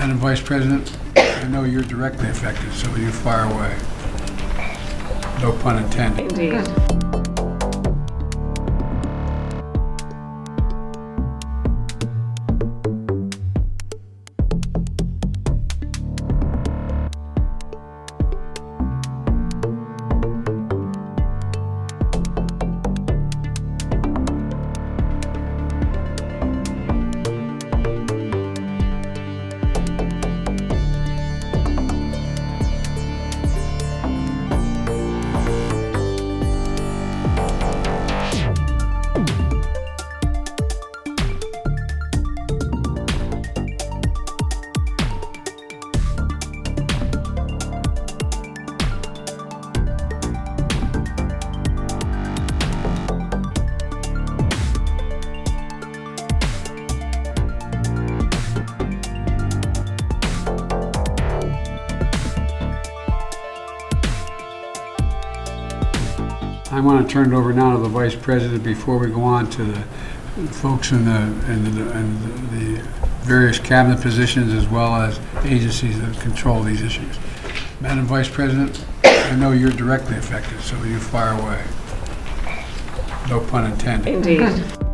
Madam Vice President, I know you're directly affected, so you fire away. No pun intended. Indeed. I want to turn it over now to the Vice President before we go on to the folks in the various cabinet positions as well as agencies that control these issues. Madam Vice President, I know you're directly affected, so you fire away. No pun intended. Indeed.